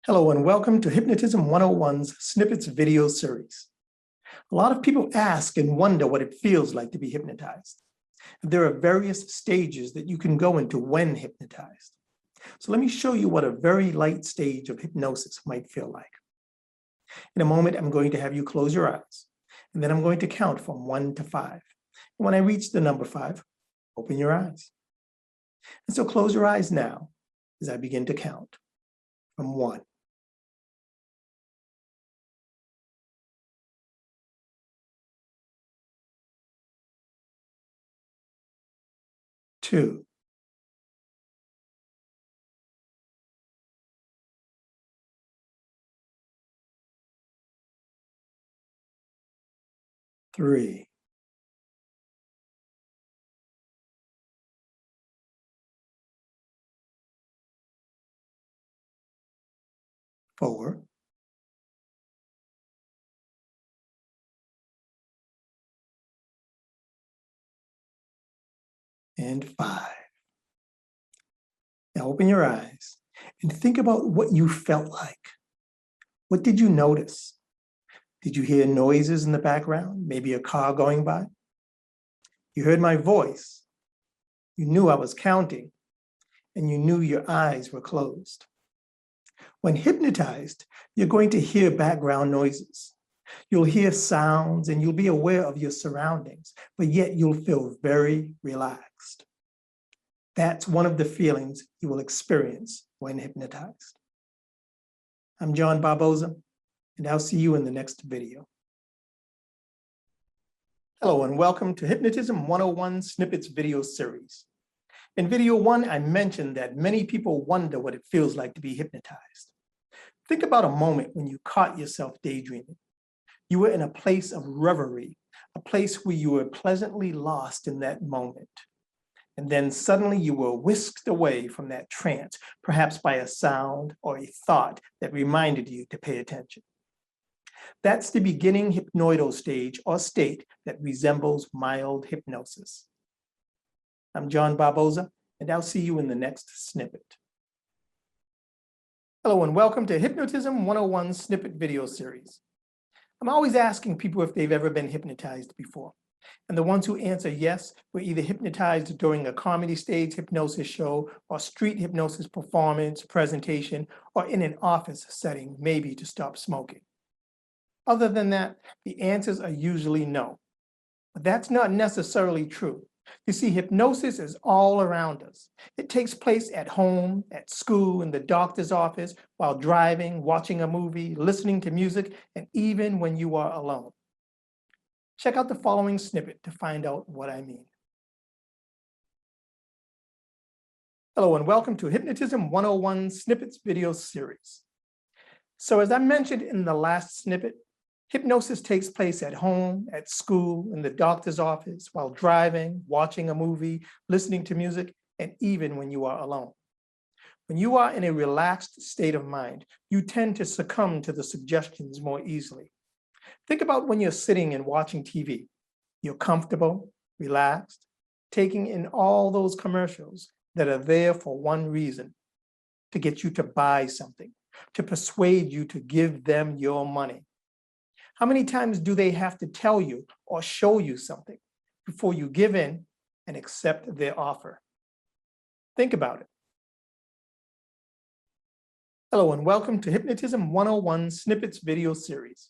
Hello and welcome to Hypnotism 101's Snippets video series. A lot of people ask and wonder what it feels like to be hypnotized. There are various stages that you can go into when hypnotized. So let me show you what a very light stage of hypnosis might feel like. In a moment, I'm going to have you close your eyes, and then I'm going to count from 1 to 5. And when I reach the number 5, open your eyes. And so close your eyes now as I begin to count from 1. 2. 3. 4. 5. Now open your eyes and think about what you felt like. What did you notice? Did you hear noises in the background? Maybe a car going by? You heard my voice. You knew I was counting, and you knew your eyes were closed. When hypnotized, you're going to hear background noises. You'll hear sounds and you'll be aware of your surroundings, but yet you'll feel very relaxed. That's one of the feelings you will experience when hypnotized. I'm John Barboza, and I'll see you in the next video. Hello, and welcome to Hypnotism 101 Snippets video series. In video 1, I mentioned that many people wonder what it feels like to be hypnotized. Think about a moment when you caught yourself daydreaming. You were in a place of reverie, a place where you were pleasantly lost in that moment. And then suddenly you were whisked away from that trance, perhaps by a sound or a thought that reminded you to pay attention. That's the beginning hypnoidal stage or state that resembles mild hypnosis. I'm John Barboza, and I'll see you in the next snippet. Hello, and welcome to Hypnotism 101 Snippet video series. I'm always asking people if they've ever been hypnotized before. And the ones who answer yes were either hypnotized during a comedy stage hypnosis show or street hypnosis performance, presentation, or in an office setting, maybe to stop smoking. Other than that, the answers are usually no. But that's not necessarily true. You see, hypnosis is all around us. It takes place at home, at school, in the doctor's office, while driving, watching a movie, listening to music, and even when you are alone. Check out the following snippet to find out what I mean. Hello, and welcome to Hypnotism 101 Snippets video series. So as I mentioned in the last snippet, hypnosis takes place at home, at school, in the doctor's office, while driving, watching a movie, listening to music, and even when you are alone. When you are in a relaxed state of mind, you tend to succumb to the suggestions more easily. Think about when you're sitting and watching TV. You're comfortable, relaxed, taking in all those commercials that are there for one reason: to get you to buy something, to persuade you to give them your money. How many times do they have to tell you or show you something before you give in and accept their offer? Think about it. Hello, and welcome to Hypnotism 101 Snippets video series.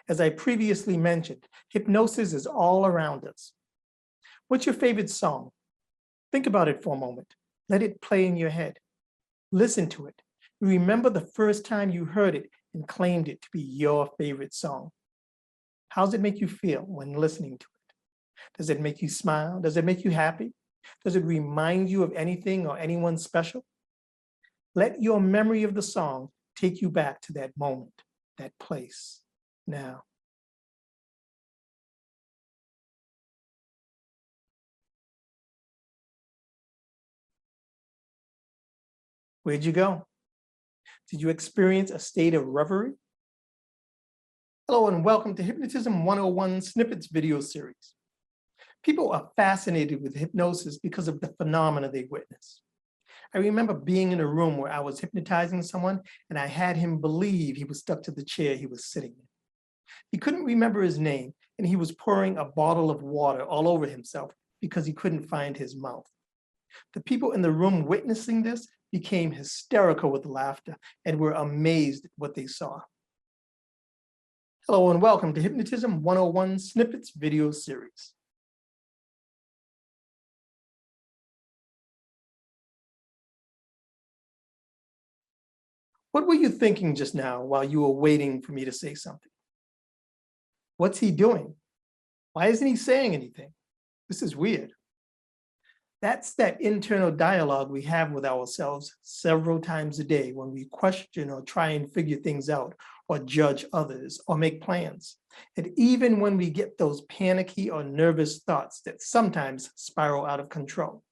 As I previously mentioned, hypnosis is all around us. What's your favorite song? Think about it for a moment. Let it play in your head. Listen to it. Remember the first time you heard it and claimed it to be your favorite song. How does it make you feel when listening to it? Does it make you smile? Does it make you happy? Does it remind you of anything or anyone special? Let your memory of the song take you back to that moment, that place, now. Where'd you go? Did you experience a state of reverie? Hello, and welcome to Hypnotism 101 Snippets video series. People are fascinated with hypnosis because of the phenomena they witness. I remember being in a room where I was hypnotizing someone and I had him believe he was stuck to the chair he was sitting in. He couldn't remember his name and he was pouring a bottle of water all over himself because he couldn't find his mouth. The people in the room witnessing this became hysterical with laughter and were amazed at what they saw. Hello and welcome to Hypnotism 101 Snippets video series. What were you thinking just now while you were waiting for me to say something? What's he doing? Why isn't he saying anything? This is weird. That's that internal dialogue we have with ourselves several times a day when we question or try and figure things out or judge others or make plans. And even when we get those panicky or nervous thoughts that sometimes spiral out of control.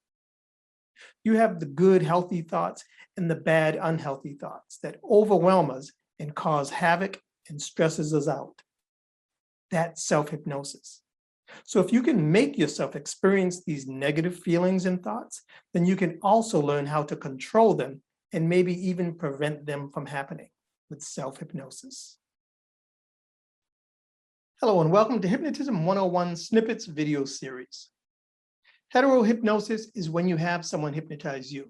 You have the good, healthy thoughts and the bad, unhealthy thoughts that overwhelm us and cause havoc and stresses us out. That's self-hypnosis. So if you can make yourself experience these negative feelings and thoughts, then you can also learn how to control them and maybe even prevent them from happening with self-hypnosis. Hello and welcome to Hypnotism 101 Snippets video series. Heterohypnosis is when you have someone hypnotize you,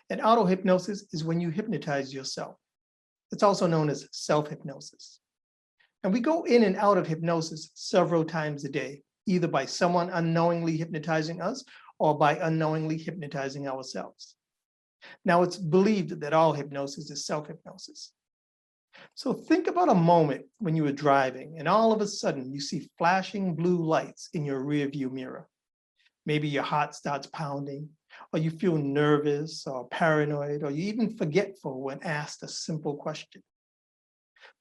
and autohypnosis is when you hypnotize yourself. It's also known as self-hypnosis. And we go in and out of hypnosis several times a day, either by someone unknowingly hypnotizing us or by unknowingly hypnotizing ourselves. Now, it's believed that all hypnosis is self-hypnosis. So think about a moment when you were driving and all of a sudden you see flashing blue lights in your rearview mirror. Maybe your heart starts pounding, or you feel nervous or paranoid, or you even forgetful when asked a simple question.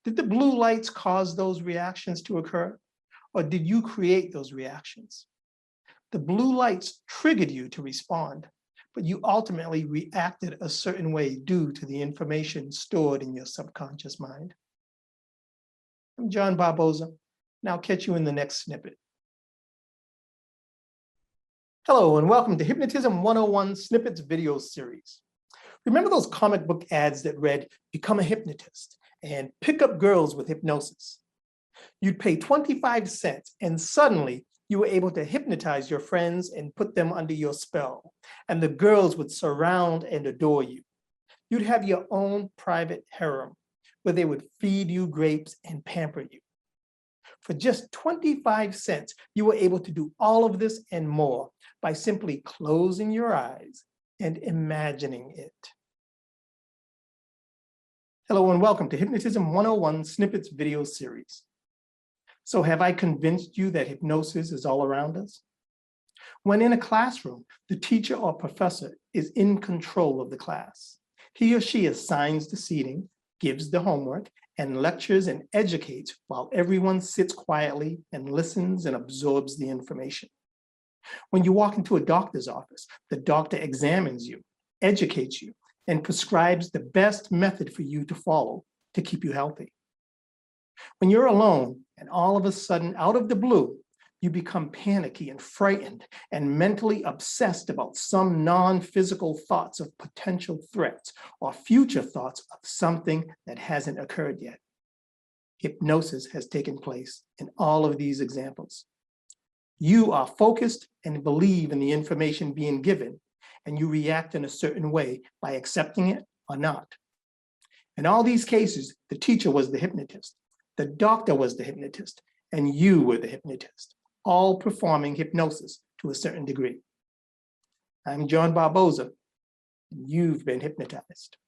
Did the blue lights cause those reactions to occur, or did you create those reactions? The blue lights triggered you to respond, but you ultimately reacted a certain way due to the information stored in your subconscious mind. I'm John Barboza, and I'll catch you in the next snippet. Hello, and welcome to Hypnotism 101 Snippets video series. Remember those comic book ads that read, "Become a hypnotist," and "Pick up girls with hypnosis"? You'd pay 25 cents and suddenly you were able to hypnotize your friends and put them under your spell, and the girls would surround and adore you. You'd have your own private harem where they would feed you grapes and pamper you. For just 25 cents, you were able to do all of this and more by simply closing your eyes and imagining it. Hello and welcome to Hypnotism 101 Snippets video series. So have I convinced you that hypnosis is all around us? When in a classroom, the teacher or professor is in control of the class. He or she assigns the seating, gives the homework, and lectures and educates while everyone sits quietly and listens and absorbs the information. When you walk into a doctor's office, the doctor examines you, educates you, and prescribes the best method for you to follow to keep you healthy. When you're alone and all of a sudden, out of the blue, you become panicky and frightened and mentally obsessed about some non-physical thoughts of potential threats or future thoughts of something that hasn't occurred yet. Hypnosis has taken place in all of these examples. You are focused and believe in the information being given, and you react in a certain way by accepting it or not. In all these cases, the teacher was the hypnotist, the doctor was the hypnotist, and you were the hypnotist, all performing hypnosis to a certain degree. I'm John Barboza, and you've been hypnotized.